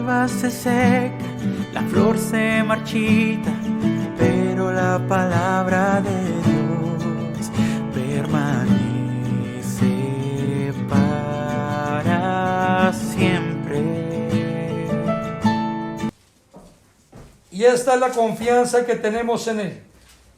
hierba se seca, la flor se marchita, pero la palabra de Dios permanece para siempre. Y esta es la confianza que tenemos en Él,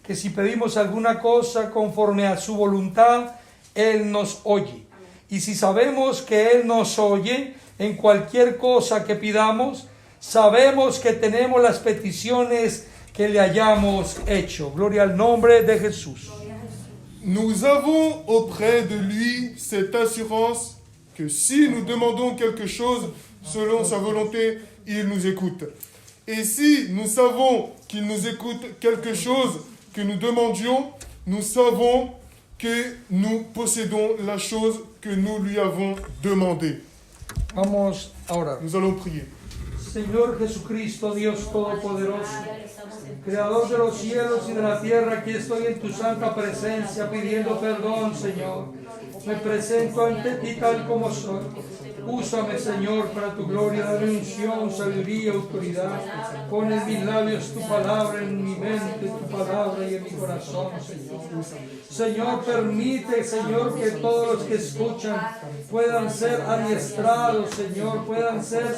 que si pedimos alguna cosa conforme a su voluntad, Él nos oye. Y si sabemos que Él nos oye en cualquier cosa que pidamos, sabemos que tenemos las peticiones que le hayamos hecho. Gloria al nombre de Jesús. Nous avons auprès de lui cette assurance que si nous demandons quelque chose selon sa volonté, il nous écoute. Et si nous savons qu'il nous écoute quelque chose que nous demandions, nous savons que nous possédons la chose que nous lui avons demandée. Vamos a orar. Nous allons prier. Señor Jesucristo, Dios Todopoderoso, Creador de los cielos y de la tierra, aquí estoy en tu santa presencia pidiendo perdón, Señor. Me presento ante ti tal como soy. Úsame, Señor, para tu gloria, dame unción, sabiduría, autoridad. Pon en mis labios tu palabra, en mi mente tu palabra y en mi corazón, Señor. Señor, permite, Señor, que todos los que escuchan puedan ser adiestrados, Señor, puedan ser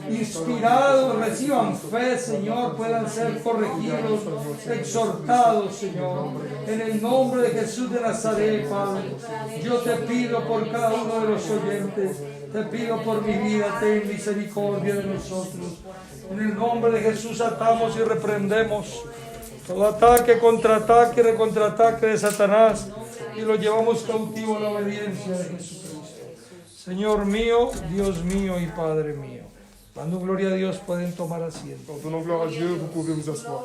inspirados, reciban fe, Señor, puedan ser corregidos, exhortados, Señor. En el nombre de Jesús de Nazaret, Padre, yo te pido por cada uno de los oyentes, te pido por mi vida, ten misericordia de nosotros. En el nombre de Jesús atamos y reprendemos todo ataque, contraataque, recontraataque de Satanás y lo llevamos cautivo a la obediencia de Jesucristo. Señor mío, Dios mío y Padre mío. Dando gloria a Dios, pueden tomar asiento. En donnant gloire à Dieu, vous pouvez vous asseoir.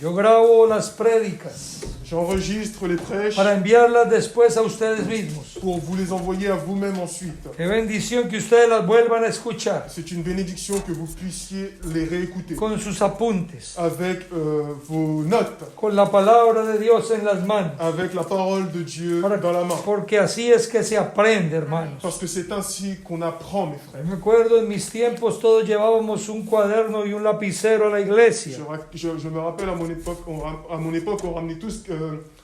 Yo grabo las prédicas J'enregistre les prêches para enviarlas después a ustedes mismos. pour vous les envoyer à vous-même ensuite. Qué bendición que ustedes las vuelvan a escuchar C'est une bénédiction que vous puissiez les réécouter con sus apuntes, avec vos notes, con la palabra de Dios en las manos. avec la parole de Dieu dans la main. Porque así es que se aprende, hermanos. Parce que c'est ainsi qu'on apprend, mes frères. Me acuerdo en mis tiempos todos llevábamos un cuaderno y un lapicero a la iglesia. Je me rappelle à mon époque, on ramenait tous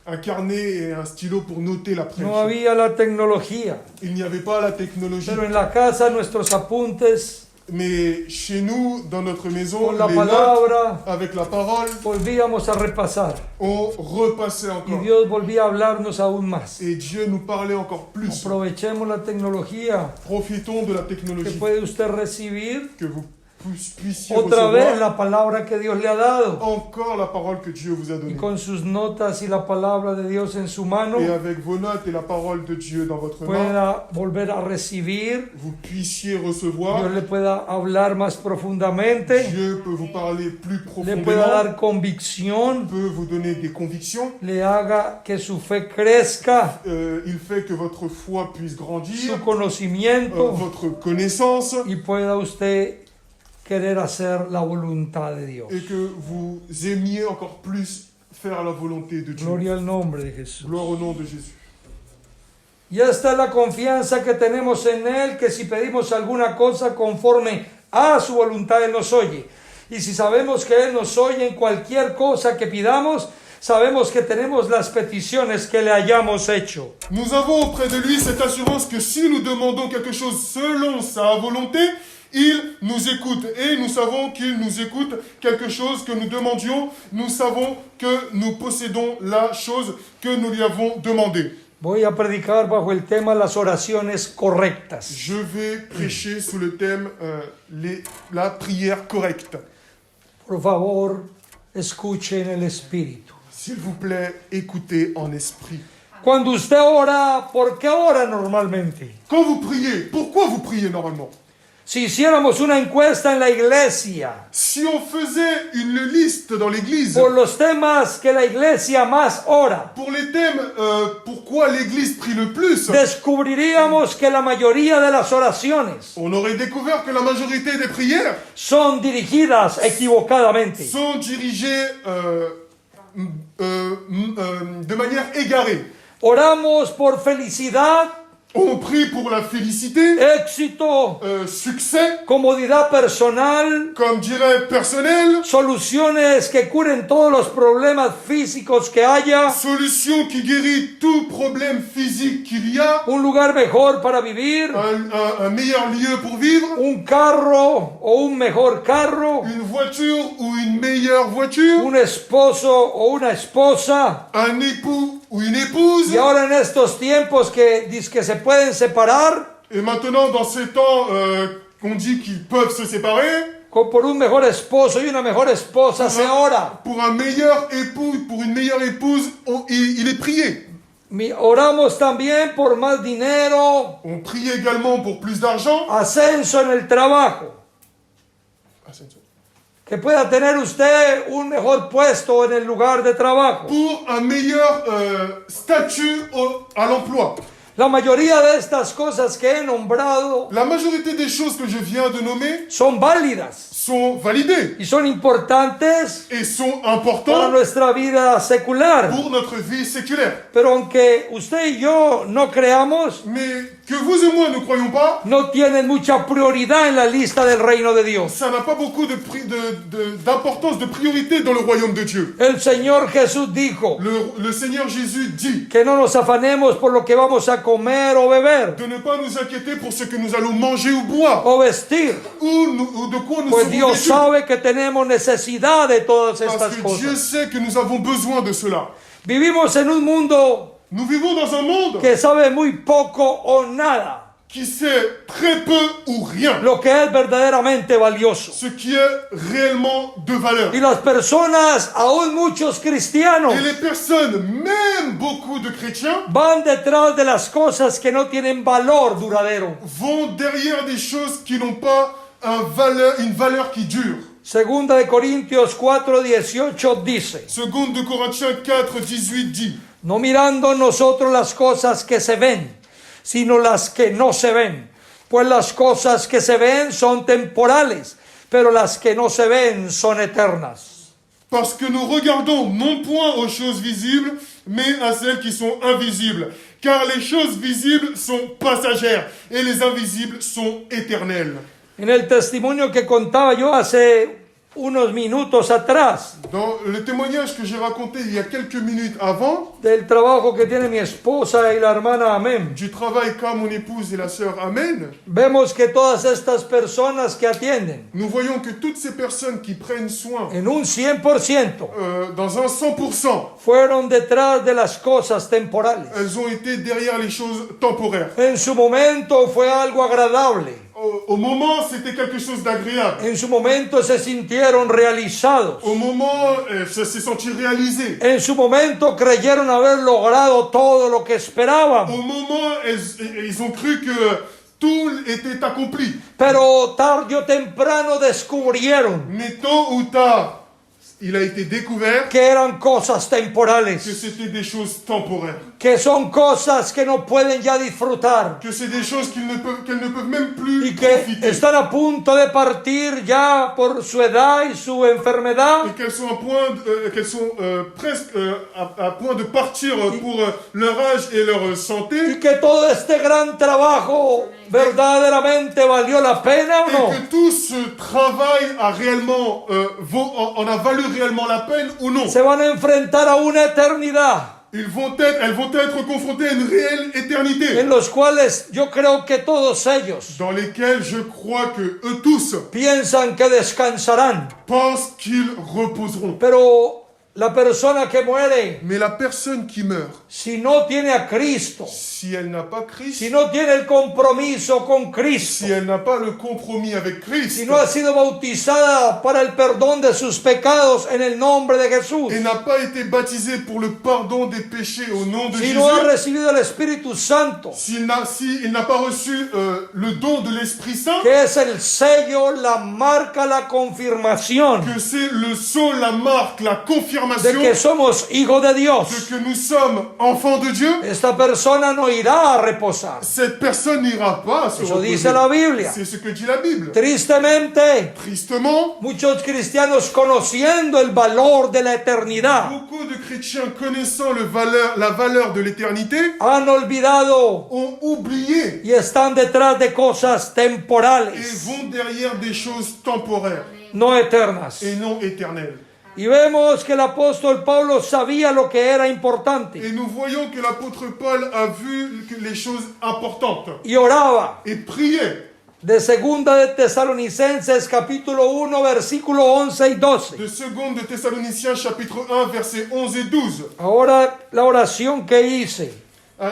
un carnet et un stylo pour noter la prêche. No había la tecnología, Il n'y avait pas la technologie. pero en la casa nuestros apuntes Mais chez nous, dans notre maison, con la les notes, palabra avec la parole, volvíamos a repasar on repassait y encore. Dios volvía a hablarnos aún más. Et Dieu nous parlait encore plus. Aprovechemos la tecnología Profitons de la que technologie puede usted recibir que vous puissiez otra vez recevoir la palabra que Dios le ha dado encore la parole que Dieu vous a y donnée. con sus notas y la palabra de Dios en su mano Et avec vos notes et la parole de Dieu dans votre main, pueda volver a recibir. vous puissiez Dios recevoir. le pueda hablar más profundamente, Dieu peut vous parler plus le profondément, pueda dar convicción, peut vous donner des convictions. le haga que su fe crezca, Il fait que votre foi puisse grandir, su conocimiento votre connaissance, y pueda usted querer hacer la voluntad de Dios. et que vous aimiez encore plus faire la volonté de Dieu. Gloria al nombre de Jesús. Gloire au nom de Jésus. Y esta es la confianza que tenemos en Él, que si pedimos alguna cosa conforme a su voluntad, Él nos oye. Y si sabemos que Él nos oye en cualquier cosa que pidamos, sabemos que tenemos las peticiones que le hayamos hecho. Nous avons auprès de lui cette assurance que si nous demandons quelque chose selon sa volonté, il nous écoute. Et nous savons qu'il nous écoute quelque chose que nous demandions. Nous savons que nous possédons la chose que nous lui avons demandée. Voy a predicar bajo el tema las oraciones correctas. Je vais prêcher sous le thème la prière correcte. Por favor, escuche en el Espíritu. S'il vous plaît, écoutez en esprit. Cuando usted ora, ¿por qué ora normalmente? Quand vous priez, pourquoi vous priez normalement? Si hiciéramos una encuesta en la iglesia Si on faisait une liste dans l'église por los temas que la iglesia más ora, pour les thèmes pourquoi l'église prie le plus, descubriríamos que la mayoría de las oraciones on aurait découvert que la majorité des prières son dirigidas equivocadamente. sont dirigées de manière égarée. Oramos por felicidad On prie pour la félicité, éxito, succès, comodidad personal, comme dirait personnel, soluciones que curen todos los problemas físicos que haya, solution qui guérit tout problème physique qu'il y a, un lugar mejor para vivir, un meilleur lieu pour vivre, un carro o un mejor carro, une voiture ou une meilleure voiture, un esposo o una esposa. un époux ou une épouse. Y ahora en estos tiempos que se pueden separar, Et maintenant, dans ces temps qu'on dit qu'ils peuvent se séparer, por un mejor esposo y una mejor esposa se ora. pour un meilleur époux, pour une meilleure épouse, il est prié. Oramos también por más dinero, On prie également pour plus d'argent. ascenso en el trabajo. Que pueda tener usted un mejor puesto en el lugar de trabajo. Pour un meilleur statut à l'emploi. La mayoría de estas cosas que he nombrado La majorité des choses que je viens de nommer son válidas sont validées y son importantes et sont para importantes nuestra vida secular. pour notre vie séculaire. Pero aunque usted y yo no creamos, Mais que vous et moi ne croyons pas, no tienen mucha prioridad en la lista del reino de Dios. ça n'a pas beaucoup d'importance, de priorité dans le royaume de Dieu. El Señor Jesús dijo Le Seigneur Jésus dit que no nos afanemos por lo que vamos a comer o beber de ne pas nous inquiéter pour ce que nous allons manger ou boire, o vestir, ou de quoi nous pues serons Dios vêtus. sabe que tenemos necesidad de todas Parce estas que Dieu cosas. sait que nous avons besoin de cela. Vivimos en un mundo Nous vivons dans un monde que sabe muy poco o nada qui sait très peu ou rien lo que es verdaderamente valioso. ce qui est réellement de valeur. Y las personas, aún muchos cristianos, Et les personnes, même beaucoup de chrétiens, van detrás de las cosas que no tienen valor duradero. vont derrière des choses qui n'ont pas une valeur qui dure. Segunda de Corintios 4:18 dice: Seconde de Corinthiens 4, 18 dit: no mirando nosotros las cosas que se ven, sino las que no se ven. Pues las cosas que se ven son temporales, pero las que no se ven son eternas. Parce que nous regardons non point aux choses visibles, mais à celles qui sont invisibles. Car les choses visibles sont passagères et les invisibles sont éternelles. En el testimonio que contaba yo hace unos minutos atrás, Dans le témoignage que j'ai raconté il y a quelques minutes avant, del trabajo que tiene mi esposa y la hermana Amén, du travail qu'a mon épouse et la sœur Amen, vemos que todas estas personas que atienden nous voyons que toutes ces personnes qui prennent soin en un 100% dans un 100%, fueron detrás de las cosas temporales. elles ont été derrière les choses temporaires. En su momento fue algo agradable. Au moment, c'était quelque chose d'agréable. En su momento se sintieron realizados. Au moment, ça s'est senti réalisé. En su momento creyeron haber logrado todo lo que esperaban. Au moment, ils ont cru que tout était accompli. Pero tarde o temprano descubrieron Mais tôt ou tard, il a été découvert que eran cosas que temporales, c'était des choses temporaires. que son cosas que no pueden ya disfrutar Que c'est des choses qu'elles ne peuvent même plus y que profiter. están a punto de partir ya por su edad y su enfermedad. Et qu'elles sont, presque à point de partir pour leur âge et leur santé. Y que todo este gran trabajo verdaderamente valió la pena o Et no. que tout ce travail a réellement, en a valu réellement la peine ou non. Se van a enfrentar a una eternidad Elles vont être confrontées à une réelle éternité. en los cuales yo creo que todos ellos Dans lesquelles je crois que eux tous piensan que descansarán. pensent qu'ils reposeront. Pero la persona que muere, Mais la personne qui meurt, si no tiene a Cristo, si elle n'a pas Christ, si no tiene el compromiso con Cristo, si elle n'a pas le compromis avec Christ, si no ha sido bautizada para el perdón de sus pecados en el nombre de Jesús, et n'a pas été baptisée pour le pardon des péchés au nom de si Jésus, no ha recibido el Espíritu Santo, s'il n'a pas reçu le don de l'Esprit Saint, que es el sello, la marca, la confirmación que c'est le sceau, la marque, la confirmation de que somos hijos de Dios, de que nous sommes enfants de Dieu, esta persona no irá a reposar. cette personne n'ira pas se Eso reposer. dice la Biblia. C'est ce que dit la Bible. Tristemente, Tristement, muchos cristianos conociendo el valor de la eternidad beaucoup de chrétiens connaissant la valeur de l'éternité han olvidado ont oublié y están detrás de cosas et temporales, vont derrière des choses temporaires no eternas. et non éternelles. Y vemos que el apóstol Pablo sabía lo que era importante Et nous voyons que l'apôtre Paul a vu que les choses importantes y oraba. et priait. De segunda de Tesalonicenses capítulo 1 versículo 11 y 12. De 2 de Thessaloniciens chapitre 1 versets 11 et 12. Ahora la oración que hice,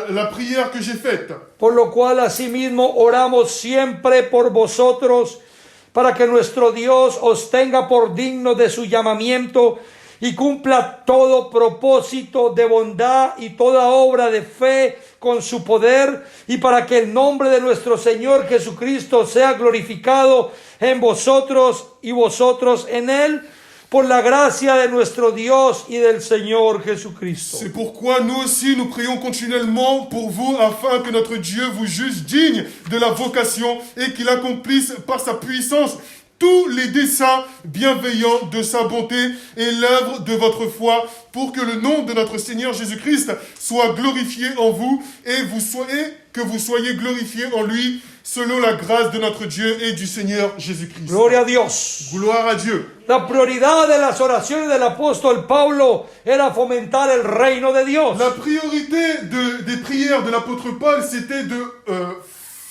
La prière que j'ai faite. por lo cual asimismo oramos siempre por vosotros, para que nuestro Dios os tenga por digno de su llamamiento y cumpla todo propósito de bondad y toda obra de fe con su poder, y para que el nombre de nuestro Señor Jesucristo sea glorificado en vosotros y vosotros en Él, por la gracia de nuestro Dios y del Señor Jesucristo. C'est pourquoi nous aussi nous prions continuellement pour vous afin que notre Dieu vous juge digne de la vocation et qu'il accomplisse par sa puissance tous les desseins bienveillants de sa bonté et l'œuvre de votre foi, pour que le nom de notre Seigneur Jésus-Christ soit glorifié en vous et que vous soyez glorifiés en lui, selon la grâce de notre Dieu et du Seigneur Jésus-Christ. Gloria a Dios. Gloire à Dieu. La prioridad de las oraciones del apóstol Pablo era fomentar el reino de Dios. La priorité des prières de l'apôtre Paul, c'était de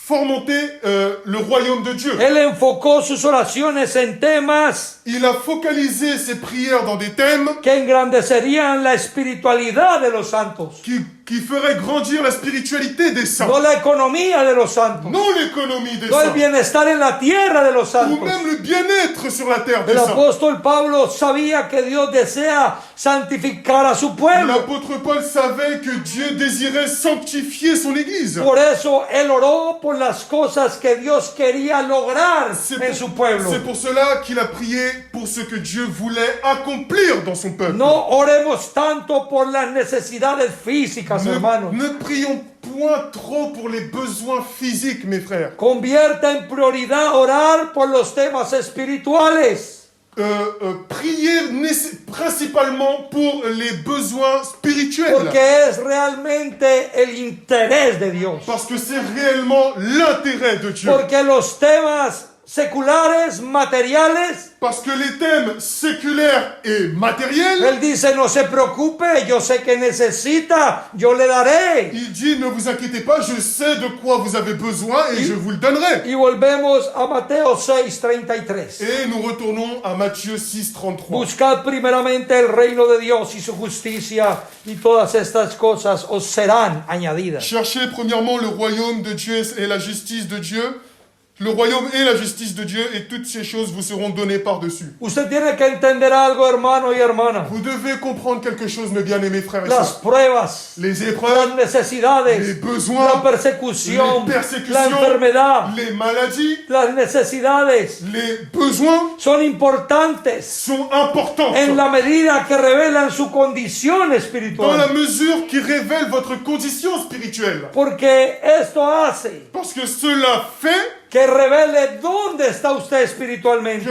fomenter le royaume de Dieu. Él enfocó sus oraciones en temas Il a focalisé ses prières dans des thèmes que engrandecerían la espiritualidad de los santos, qui feraient grandir la spiritualité des saints. no la economía de los santos, Non l'économie des no el saints. bienestar en la tierra de los Ou santos. même le bien-être sur la terre des El saints. apóstol Pablo sabía que Dios desea santificar a su pueblo. L'apôtre Paul savait que Dieu désirait sanctifier son Église. Por eso él oró por las cosas que Dios quería lograr en su pueblo. C'est pour cela qu'il a prié pour ce que Dieu voulait accomplir dans son peuple. No oremos tanto por las necesidades físicas, hermanos. Ne prions point trop pour les besoins physiques, mes frères. Convierta en prioridad orar por los temas espirituales. Priez principalement pour les besoins spirituels. Porque es realmente el interés de Dios. Parce que c'est réellement l'intérêt de Dieu. Porque los temas seculares, materiales, Parce que les thèmes séculaires et matériels, él dice, no se preocupe, yo sé que necesita, yo le daré. il dit ne vous inquiétez pas, je sais de quoi vous avez besoin et je vous le donnerai. Y volvemos a Mateo 6:33. Et nous retournons à Matthieu 6:33. Buscad primeramente el reino de Dios y su justicia, y todas estas cosas os serán añadidas. Cherchez premièrement le royaume de Dieu et la justice de Dieu. Le royaume et la justice de Dieu, et toutes ces choses vous seront données par-dessus. Usted tiene que entender algo, hermano y hermana. Vous devez comprendre quelque chose, mes bien-aimés frères et Las sœurs. pruebas, Les las épreuves, les necesidades, besoins, la persecución, les la persécutions, enfermedad, les maladies, las necesidades les besoins son importantes sont importants en la medida que revelan su condición dans la espiritual. mesure qui révèle votre condition spirituelle. Porque esto hace Parce que cela fait que revele dónde está usted espiritualmente.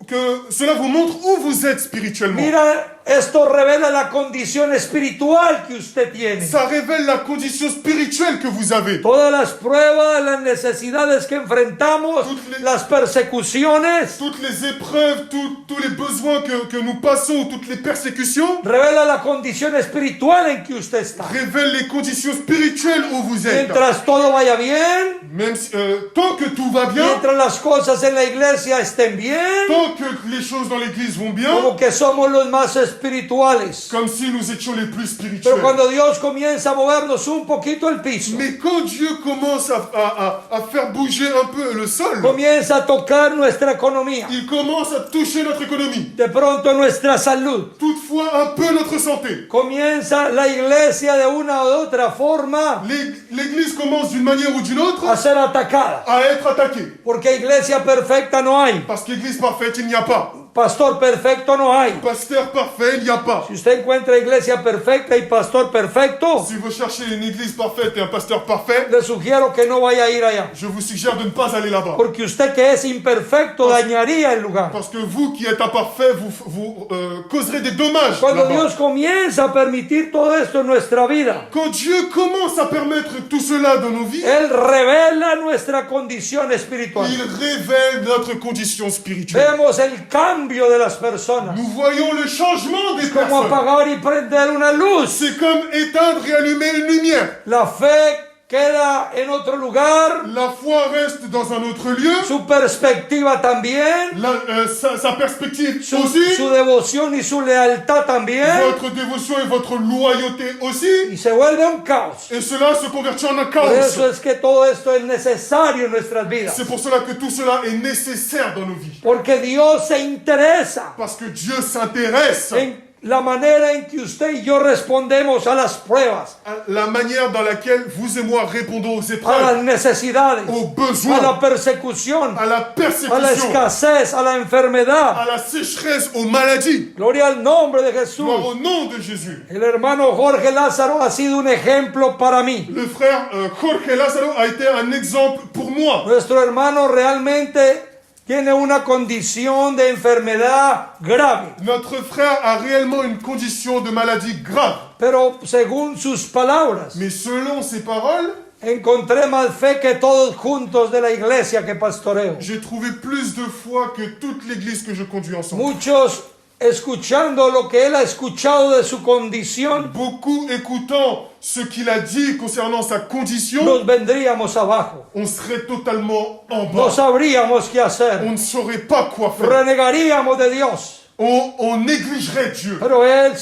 que cela vous montre où vous êtes spirituellement. Mira, esto revela la condición espiritual que usted tiene. Ça révèle la condition spirituelle que vous avez. Todas las pruebas, las necesidades que enfrentamos, las persecuciones, Toutes les épreuves, tous les besoins que nous passons, toutes les persécutions, revela la condición espiritual en que usted está. révèlent les conditions spirituelles où vous êtes. Mientras todo vaya bien, Même si, tant que tout va bien, mientras las cosas en la iglesia estén bien, tant que les choses dans l'église vont bien, como que somos los más espirituales. comme si nous étions les plus spirituels. Pero cuando Dios comienza a movernos un poquito el piso, Mais quand Dieu commence à faire bouger un peu le sol, comienza a tocar nuestra economía, il commence à toucher notre économie, de pronto nuestra salud, toutefois un peu notre santé. comienza la iglesia de una u otra forma L'église commence d'une manière ou d'une autre a ser atacada. à être attaquée. Porque iglesia perfecta no hay. Parce qu'église parfaite, il n'y a pas. pastor perfecto no hay. Pasteur parfait, il n'y a pas. Si usted encuentra iglesia perfecta y pastor perfecto, Si vous cherchez une église parfaite et un pasteur parfait, le sugiero que no vaya a ir allá. je vous suggère de ne pas aller là-bas. Porque usted que es imperfecto dañaría el lugar. Parce que vous qui êtes imparfait, vous causerez des dommages Cuando là-bas. Dios comienza a permitir todo esto en nuestra vida, Quand Dieu commence à permettre tout cela dans nos vies, Él revela nuestra condición espiritual. il révèle notre condition spirituelle. Vemos el cambio de las personas. Nous voyons le changement des Como personnes. apagar y prender una luz. C'est comme éteindre et allumer une lumière. La fe queda en otro lugar. La foi reste dans un autre lieu. Su perspectiva también. Sa perspective Su aussi. devoción y su lealtad también. Votre dévotion et votre loyauté aussi. Y se vuelve un caos. Et cela se convertit en un Por chaos. eso es que todo esto es necesario en nuestras vidas. C'est pour cela que tout cela est nécessaire dans nos vies. Porque Dios se interesa Parce que Dieu s'intéresse en la manera en que usted y yo respondemos a las pruebas, à la manière dans laquelle vous et moi répondons aux a las épreuves, necesidades, aux a la besoins, persecución, à la a la persécution, escasez, a la enfermedad. à la sécheresse, aux maladies. Gloria al nombre de Gloire Jesús. au nom de Jésus. El hermano Jorge Lázaro ha sido un ejemplo para mí. Le frère Jorge Lázaro a été un exemple pour moi. Nuestro hermano realmente tiene una condición de enfermedad grave, Notre frère a réellement une condition de maladie grave. pero según sus palabras, Mais selon ses paroles, encontré más fe que todos juntos de la iglesia que pastoreo. j'ai trouvé plus de foi que toute l'église que je conduis ensemble. Muchos escuchando lo que él ha escuchado de su condición, Beaucoup écoutant ce qu'il a dit concernant sa condition, nos vendríamos abajo. on serait totalement en No bas. sabríamos qué On hacer. ne saurait pas quoi faire. Renegaríamos de Dios. On négligerait Dieu. Pero él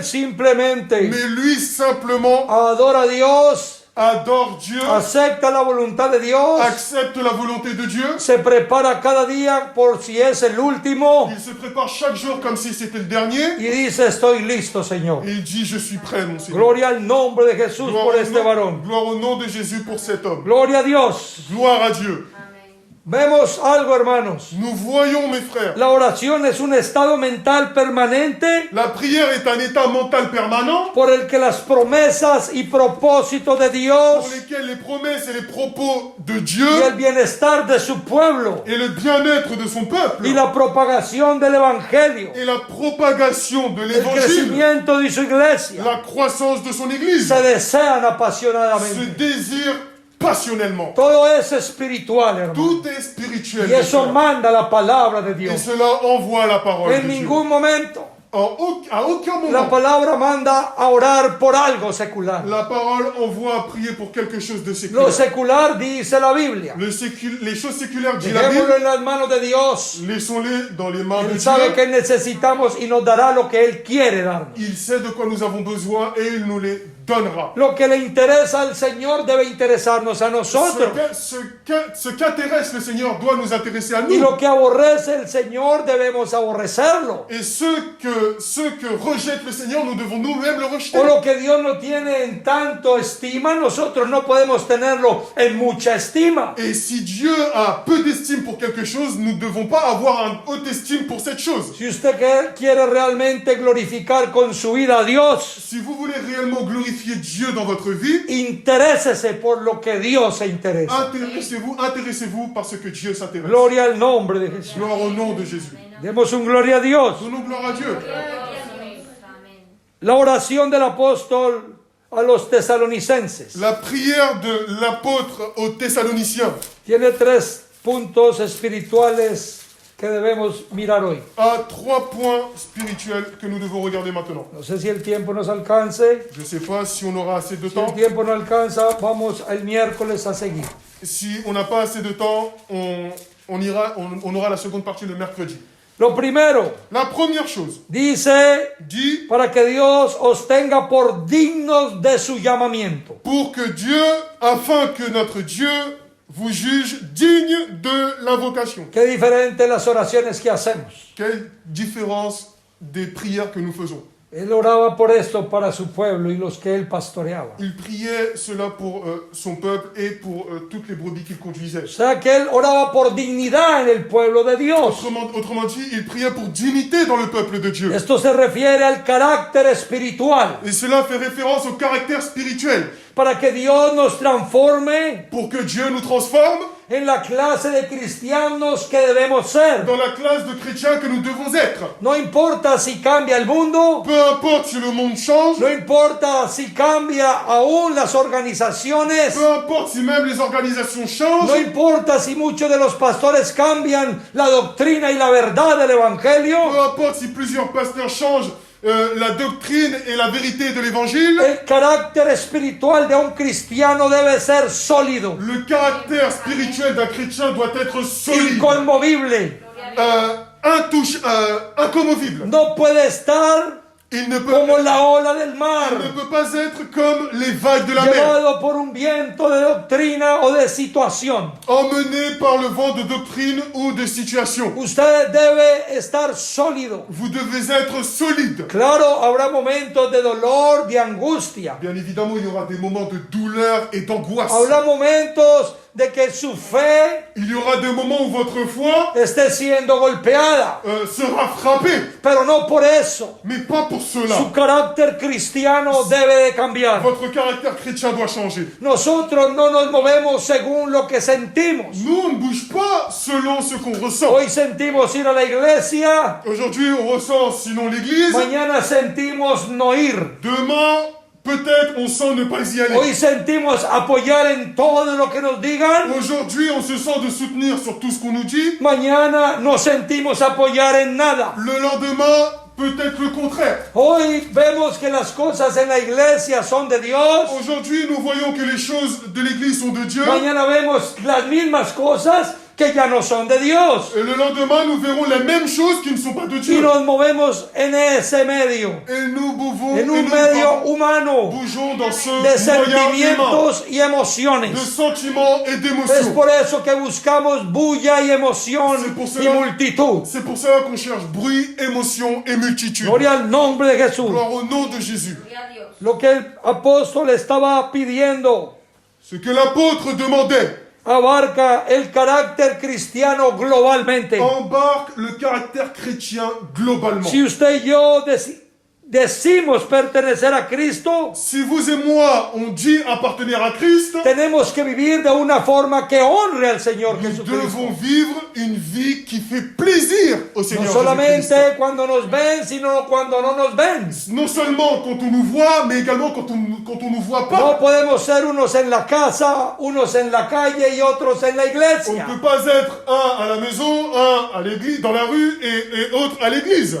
simplemente, Mais lui simplement adora a Dios, adore Dieu, acepta la voluntad de Dios, accepte la volonté de Dieu. se prepara cada día por si es el último Il se prépare chaque jour comme si c'était le dernier. y dice: estoy listo, Señor. Et il dit, je suis prêt, mon Seigneur. Gloria al nombre de Jesús por este varón. Gloire au nom de Jésus pour cet homme. Gloria a Dios. Gloire à Dieu. Vemos algo, hermanos. Nous voyons, mes frères, La oración es un estado mental permanente la prière est un état mental permanent por el que las promesas y propósitos de Dios pour lesquels les promesses et les propos de y Dieu el bienestar de su pueblo et le bien-être de son peuple y la propagación del evangelio, et la propagation de el l'évangile, crecimiento de su iglesia, la croissance de son église, se desean se apasionadamente. désire passionnellement. Todo es espiritual, hermano. Tout est spirituel. Y eso mes frères. manda la palabra de Et Dios. cela envoie la parole En de Dieu. ningún momento À aucun la moment, palabra manda a orar por algo secular. la parole envoie à prier pour quelque chose de Lo séculaire. secular dice la Biblia. Les choses séculaires, dit la Dejémoslo Bible, en las manos de Dios. laissons-les dans les mains de Él sabe Dieu. que necesitamos y nos dará lo que Él quiere darnos. Il sait de quoi nous avons besoin et il nous les donnera. Lo que le interesa al Señor debe interesarnos a nosotros. Ce qu'intéresse le Seigneur doit nous intéresser à Y nous. lo que aborrece el Señor debemos aborrecerlo. Et ce que rejette le Seigneur, nous devons nous-mêmes le rejeter. O lo que Dios no tiene en tanto estima, nosotros no podemos tenerlo en mucha estima. Et si Dieu a peu d'estime pour quelque chose, nous ne devons pas avoir une haute estime pour cette chose. Si usted quiere realmente glorificar con su vida a Dios, Si vous voulez réellement glorifier Dieu dans votre vie, interésese por lo que Dios se interesa. intéressez-vous par ce que Dieu s'intéresse. Gloria al nombre de Jesús. Gloire au nom de Jésus. Demos un gloria a Dios. Donnons gloire à Dieu. La oración del apóstol a los tesalonicenses La prière de l'apôtre aux Thessaloniciens tiene 3 puntos espirituales que debemos mirar hoy. a 3 points spirituels que nous devons regarder maintenant. No sé si el tiempo nos alcance. Je ne sais pas si on aura assez de Si temps. el tiempo no alcanza, vamos el miércoles a seguir. Si on n'a pas assez de temps, on aura la seconde partie le mercredi. Lo primero, La première chose, dice, dit para que Dios os tenga por dignos de su llamamiento. pour que Dieu, afin que notre Dieu vous juge digne de l'invocation. Qué diferente las oraciones que hacemos. Quelle différence des prières que nous faisons. Él oraba por esto para su pueblo y los que él pastoreaba. Il priait cela pour son peuple et pour toutes les brebis qu'il conduisait. O sea que él oraba por dignidad en el pueblo de Dios. Autrement dit, il priait pour dignité dans le peuple de Dieu. Esto se refiere al carácter espiritual, Et cela fait référence au caractère spirituel. para que Dios nos transforme Pour que Dieu nous transforme en la clase de cristianos que debemos ser. dans la classe de chrétiens que nous devons être. No importa si cambia el mundo, Peu importe si le monde change, no importa si cambia aún las organizaciones, peu importe si même les organisations changent, no importa si muchos de los pastores cambian la doctrina y la verdad del peu Evangelio, importe si plusieurs pasteurs changent la doctrine et la vérité de l'évangile, el carácter espiritual de un cristiano debe ser sólido, le caractère spirituel d'un chrétien doit être solide, inconmovible. incommovible. No puede estar Il ne peut como la ola del mar, Il ne peut pas être comme les vagues de la mer, llevado por un viento de doctrina o de situación. emmené par le vent de doctrine ou de situation. Usted debe estar sólido. Vous devez être solide. Claro, habrá momentos de dolor, de angustia. Bien évidemment, il y aura des moments de douleur et d'angoisse. Habrá momentos de que su fe Il y aura des moments où votre foi esté siendo golpeada, sera frappée, pero no por eso. mais pas pour cela. Su carácter cristiano debe de cambiar. Votre caractère chrétien doit changer. Nosotros no nos movemos según lo que sentimos. Nous, on ne bouge pas selon ce qu'on ressent. Hoy sentimos ir a la iglesia, Aujourd'hui, on ressent sinon l'église. mañana sentimos no ir. Demain, peut-être on sent ne pas y aller. Hoy sentimos apoyar en todo lo que nos digan, Aujourd'hui, on se sent de soutenir sur tout ce qu'on nous dit. mañana no sentimos apoyar en nada. Le lendemain, peut-être le contraire. Hoy vemos que las cosas en la iglesia son de Dios, Aujourd'hui, nous voyons que les choses de l'église sont de Dieu. mañana vemos las mismas cosas que ya no son de Dios. Et le lendemain, nous verrons les mêmes choses qui ne sont pas de Y Dieu. nos movemos en ese medio, Et nous bougons, en un medio humano bougeons dans ce de moyen humain sentimientos y de emociones. sentiments et Es d'émotions. por eso que buscamos bulla y emoción C'est pour y cela- multitud. C'est pour ça qu'on cherche bruit, émotion et multitude. Gloria al nombre de Jesús. Gloire au nom de Jésus. Lo que el apóstol estaba pidiendo Ce que l'apôtre demandait abarca el carácter cristiano globalmente. embarque le caractère chrétien globalement. Si usted y yo decimos pertenecer a Cristo, Si vous et moi, on dit appartenir à Christ, tenemos que vivir de una forma que honre al Señor nous Jesucristo. devons vivre une vie qui fait plaisir au No Seigneur solamente Jésus-Christ. cuando nos ven, sino cuando no nos ven. Non seulement quand on nous voit, mais également quand on nous voit pas. No podemos ser unos en la casa, unos en la calle y otros en la On ne iglesia. peut pas être un à la maison, un à l'église, dans la rue et autre à l'église.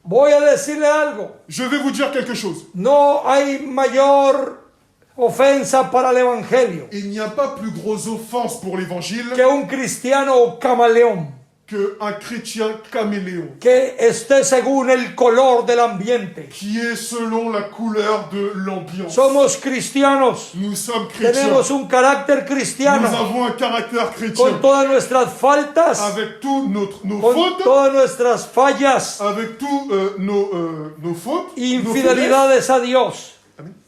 Voy a decirle algo. Je vais vous dire quelque chose. No hay mayor ofensa para el evangelio Il n'y a pas plus grosse offense pour l'évangile que un cristiano camaleón qu'un chrétien caméléon, que esté según el color del ambiente. qui est selon la couleur de l'ambiance. Somos cristianos, Nous sommes chrétiens. tenemos un carácter Nous cristiano avons un caractère con chrétien. todas nuestras faltas, Avec tous nos con fautes, todas nuestras fallas, avec tous nos fautes, y nos infidelidades a Dios.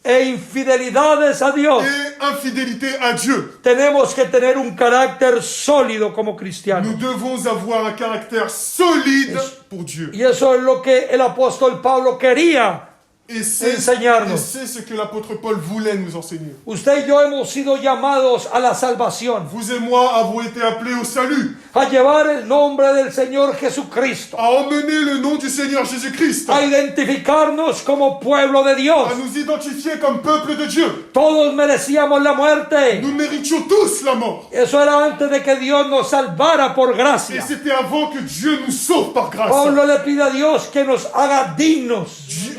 E infidelidades a Dios. et infidélité à Dieu. Tenemos que tener un carácter sólido como Nous cristianos. devons avoir un caractère solide pour Dieu. Y eso es lo que el apóstol Pablo quería Et c'est enseñarnos. ce que l'apôtre Paul voulait nous enseigner. Usted y yo hemos sido llamados a la salvación, Vous et moi avons été appelés au salut, a llevar el nombre del Señor Jesucristo, à emmener le nom du Seigneur Jésus-Christ, a identificarnos como pueblo de Dios. à nous identifier comme peuple de Dieu. Todos merecíamos la muerte. Nous méritions tous la mort. Eso era antes de que Dios nos salvara por Et gracia. c'était avant que Dieu nous sauve par grâce. Pablo le pide a Dios que nos haga dignos.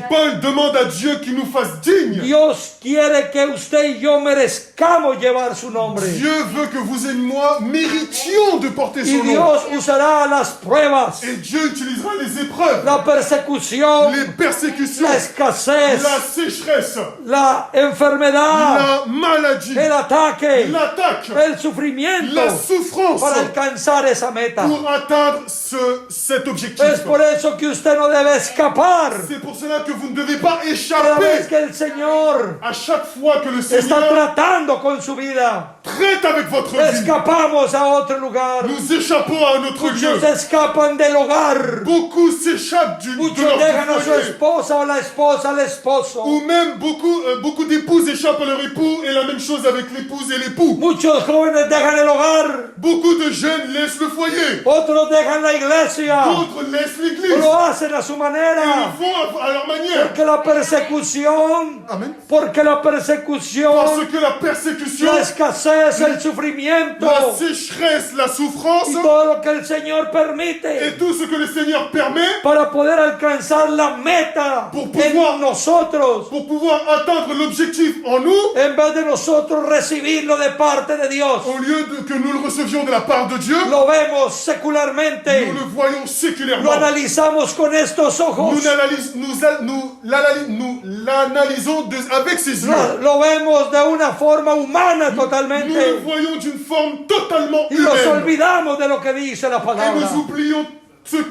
Paul demande à Dieu qu'il nous fasse dignes. Dios quiere que usted y yo merezcamos llevar su nombre. Dieu veut que vous et moi méritions de porter Y son nom. Dios usará las pruebas, Et Dieu utilisera les épreuves, la persecución, les persécutions, la escasez, la sécheresse, la enfermedad, la maladie, el ataque, l'attaque, el sufrimiento la souffrance para alcanzar esa meta. pour atteindre cet objectif. Es por eso que usted no debe escapar. C'est pour cela que vous ne devez pas Cada vez échapper. que el Señor À chaque fois que le está Seigneur tratando con su vida, traite avec votre vie, escapamos a otro lugar. nous échappons à un autre lieu. Muchos escapan del hogar. Beaucoup s'échappent de Muchos leur dejan a su foyer. esposa o la esposa al esposo. Ou même beaucoup d'épouses échappent à leur époux et la même chose avec l'épouse et l'époux. Muchos jóvenes dejan el hogar. Beaucoup de jeunes laissent le foyer. Otros dejan la iglesia. D'autres laissent l'église. Lo hacen a su Ils manera. le font à leur manière. Porque la persecución, Amen. porque la persecución, Parce que la persécution, la escasez, el sufrimiento la sécheresse, la souffrance y todo lo que el Señor permite et tout ce que le Seigneur permet para poder alcanzar la meta Pour pouvoir- en nosotros, pour pouvoir atteindre l'objectif en nous, en vez de nosotros recibirlo de parte de Dios. au lieu que nous le recevions de la part de Dieu, Lo vemos secularmente, nous le voyons lo séculairement. analizamos con estos ojos, Nous l'analysons avec ses yeux. lo vemos de una forma humana Nous le totalmente voyons d'une forme totalement y nos humaine. olvidamos de lo que dice la Et palabra. nous oublions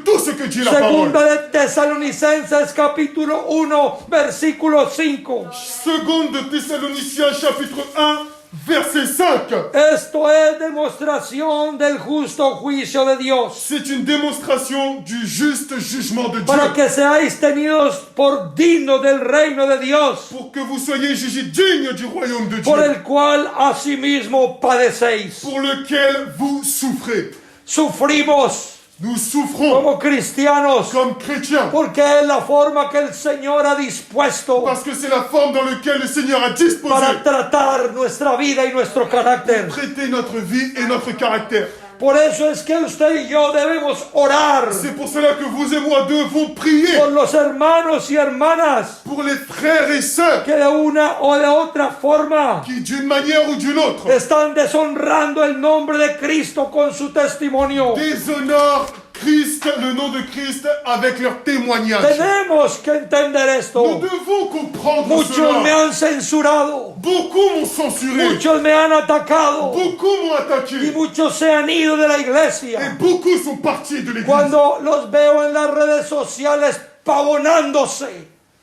tout ce que dit la parole. Segunda de Tesalonicenses capítulo 1 versículo 5. Seconde de Thessaloniciens chapitre 1 verset 5. Esto es demostración del justo juicio de Dios, C'est une démonstration du juste jugement de para Dieu. que seáis tenidos por dignos del reino de Dios, Pour que vous soyez jugés dignes du royaume de por Dieu. el cual asimismo padecéis. Pour lequel vous souffrez. Sufrimos Nous souffrons como cristianos comme chrétiens. porque es la forma que el Señor ha dispuesto Parce que c'est la forme dans laquelle le Seigneur a disposé para tratar nuestra vida y nuestro carácter. traiter notre vie et notre caractère. Por eso es que usted y yo debemos orar C'est pour cela que vous et moi devons prier por los hermanos y hermanas pour les frères et sœurs que de una o de otra forma qui, d'une manière ou d'une autre, están deshonrando el nombre de Cristo con su testimonio. déshonorent Christ, le nom de Christ, avec leur témoignage. Tenemos que entender Nous esto. devons comprendre Muchos me cela. han censurado, Beaucoup m'ont censuré, muchos me han atacado beaucoup m'ont y attaqué, muchos se han ido de la et iglesia. beaucoup sont partis de l'église. Cuando los veo en las redes sociales pavonándose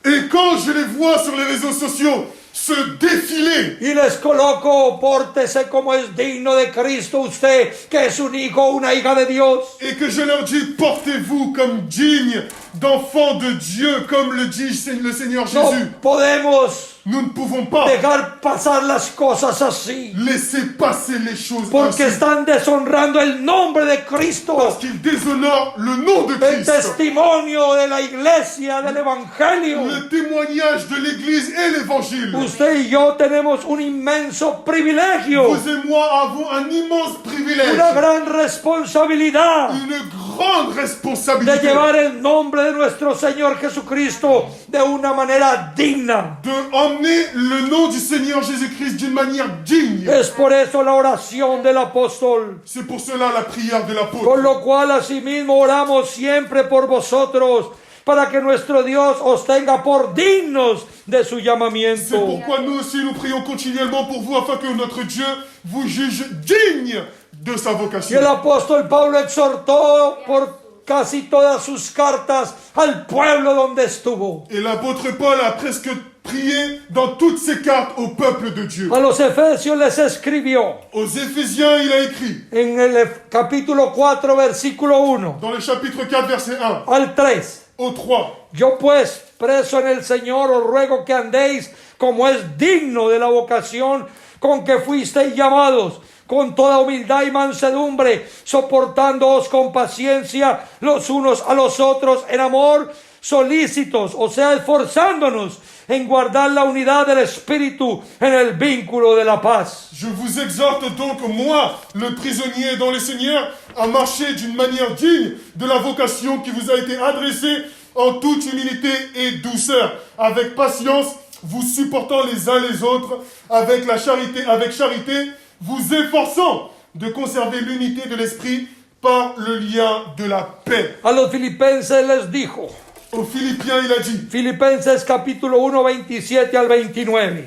Et quand je les vois sur les réseaux sociaux se défiler, y les coloco, pórtese como es digno de Cristo usted, que es un hijo, una hija de Dios. et que je leur dis, portez-vous comme dignes d'enfants de Dieu, comme le dit le Seigneur No Jésus. podemos Nous ne pouvons pas dejar pasar las cosas así, laisser passer les choses porque ainsi, están deshonrando el nombre de Cristo, parce qu'ils déshonorent le nom de el Christ, testimonio de la iglesia, del evangelio. le témoignage de l'Église et l'Évangile. Usted y yo tenemos un inmenso privilegio, Vous et moi avons un immense privilège, una gran responsabilidad une grande de responsabilité llevar el nombre de nuestro Señor Jesucristo de una manera digna. de emmener le nom du Seigneur Jésus-Christ d'une manière digne. Es por eso la oración del apóstol, C'est pour cela la prière de l'apôtre. por lo cual asimismo oramos siempre por vosotros, para que nuestro Dios os tenga por dignos de su C'est llamamiento. pourquoi nous aussi nous prions continuellement pour vous afin que notre Dieu vous juge digne de sa Y el vocation. apóstol Pablo exhortó por casi todas sus cartas al pueblo donde estuvo. Et l'apôtre Paul a presque prié dans toutes ses cartes au peuple de Dieu. A los efesios les escribió Aux Éphésiens, il a écrit, en el capítulo 4 versículo 1 dans le chapitre 4, verset 1 al 3. au 3, Yo pues, preso en el Señor, os ruego que andéis como es digno de la vocación con que fuisteis llamados, con toda humildad y mansedumbre, soportándoos con paciencia los unos a los otros en amor, solícitos, o sea, esforzándonos en guardar la unidad del Espíritu en el vínculo de la paz. Je vous exhorte donc, moi, le prisonnier dans le Seigneur, à marcher d'une manière digne de la vocation qui vous a été adressée en toute humilité et douceur, avec patience, vous supportant les uns les autres, avec charité, vous efforçant de conserver l'unité de l'esprit par le lien de la paix. A los filipenses les dijo, Aux Philippiens, il a dit, Filipenses capítulo 1, 27 al 29.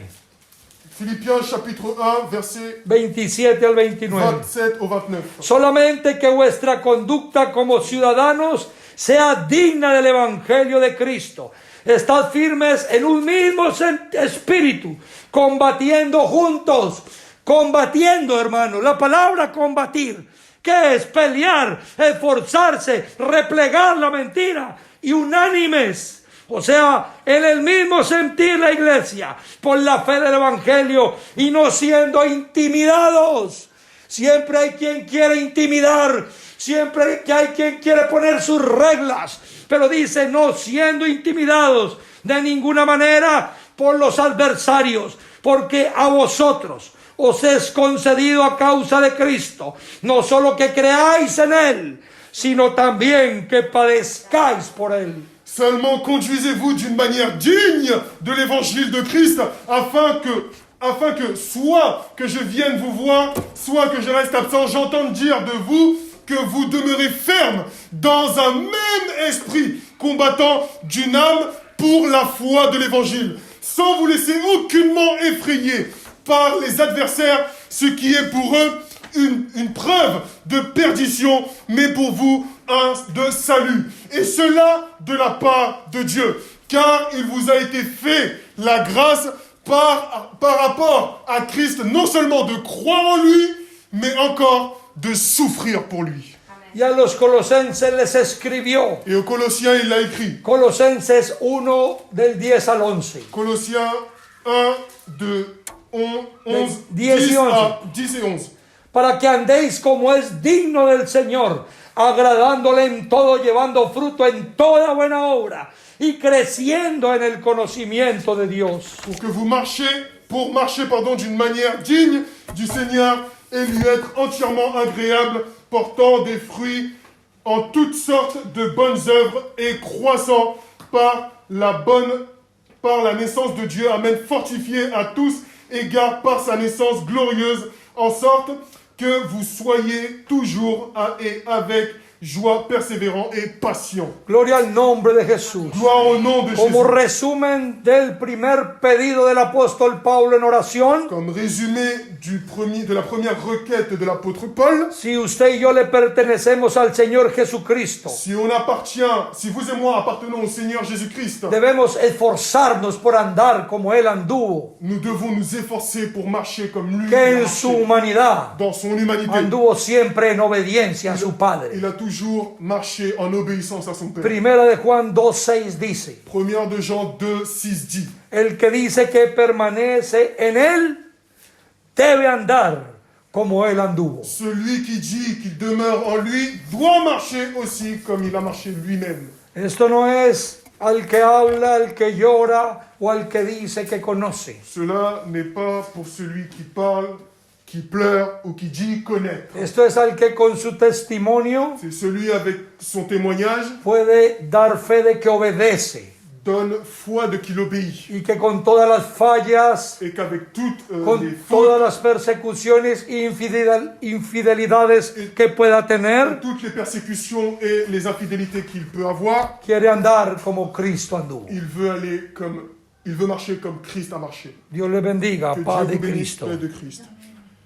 Philippiens chapitre 1, verset 27 al 29. 27 au 29. Solamente que vuestra conducta como ciudadanos sea digna del Evangelio de Cristo. Estad firmes en un mismo espíritu, combatiendo juntos. Combatiendo, hermano. La palabra combatir, ¿qué es? Pelear, esforzarse, replegar la mentira y unánimes. O sea, en el mismo sentir la iglesia, por la fe del Evangelio y no siendo intimidados. Siempre hay quien quiere intimidar, siempre hay quien quiere poner sus reglas, pero dice no siendo intimidados de ninguna manera por los adversarios, porque a vosotros os es concedido a causa de Cristo, no solo que creáis en Él, sino también que padezcáis por Él. Seulement conduisez-vous d'une manière digne de l'évangile de Christ, afin que soit que je vienne vous voir, soit que je reste absent, j'entende dire de vous que vous demeurez ferme dans un même esprit, combattant d'une âme pour la foi de l'évangile, sans vous laisser aucunement effrayer par les adversaires, ce qui est pour eux une preuve de perdition, mais pour vous un de salut. Et cela de la part de Dieu, car il vous a été fait la grâce par rapport à Christ, non seulement de croire en lui, mais encore de souffrir pour lui. Y a los Colosenses les escribió, Et aux Colossiens, il l'a écrit. Colosenses 1 del 10 al 11. Colossiens 1, de 11, 10 y 11. 10 et 11. Para que andéis como es digno del Señor, agradándole en todo, llevando fruto en toda buena obra y creciendo en el conocimiento de Dios. Pour que vous marchiez d'une manière digne du Seigneur et lui être entièrement agréable, portant des fruits en toutes sortes de bonnes œuvres et croissant par la naissance de Dieu. Amen. Fortifié à tous égards par sa naissance glorieuse, en sorte que vous soyez toujours et avec joie, persévérant et patient. Gloria al nombre de Jesús. Gloire au nom de Como Jésus. resumen del primer pedido del apóstol Pablo en oración, Comme résumé de la première requête de l'apôtre Paul, si usted y yo le pertenecemos al Señor Jesucristo, si vous et moi appartenons au Seigneur Jésus-Christ, debemos esforzarnos por andar como Él anduvo, nous devons nous efforcer pour marcher comme lui, que a en su marché humanidad dans son humanité. anduvo siempre en obediencia a su Padre. Il a toujours marché en obéissance à son Père. Primera de Juan 2:6 dice, 1 de Jean 2, 6 dit, el que dice que permanece en Él debe andar como Él anduvo. celui qui dit qu'il demeure en lui doit marcher aussi comme il a marché lui-même. Esto no es al que habla, al que llora o al que dice que conoce. Cela n'est pas pour celui qui parle, qui pleure ou qui dit connaître. Esto es al que con su testimonio C'est celui avec son témoignage puede dar fe de que obedece donne foi de qu'il obéit. y que con todas las fallas, Et qu'avec toutes con les todas fautes, las persecuciones e infidelidades que pueda tener, toutes les persécutions et les infidélités qu'il peut avoir, quiere andar como Cristo anduvo. il veut marcher comme Christ a marché. Dios le bendiga, Que paz Dieu de vous bénisse, Cristo. Père de Christ.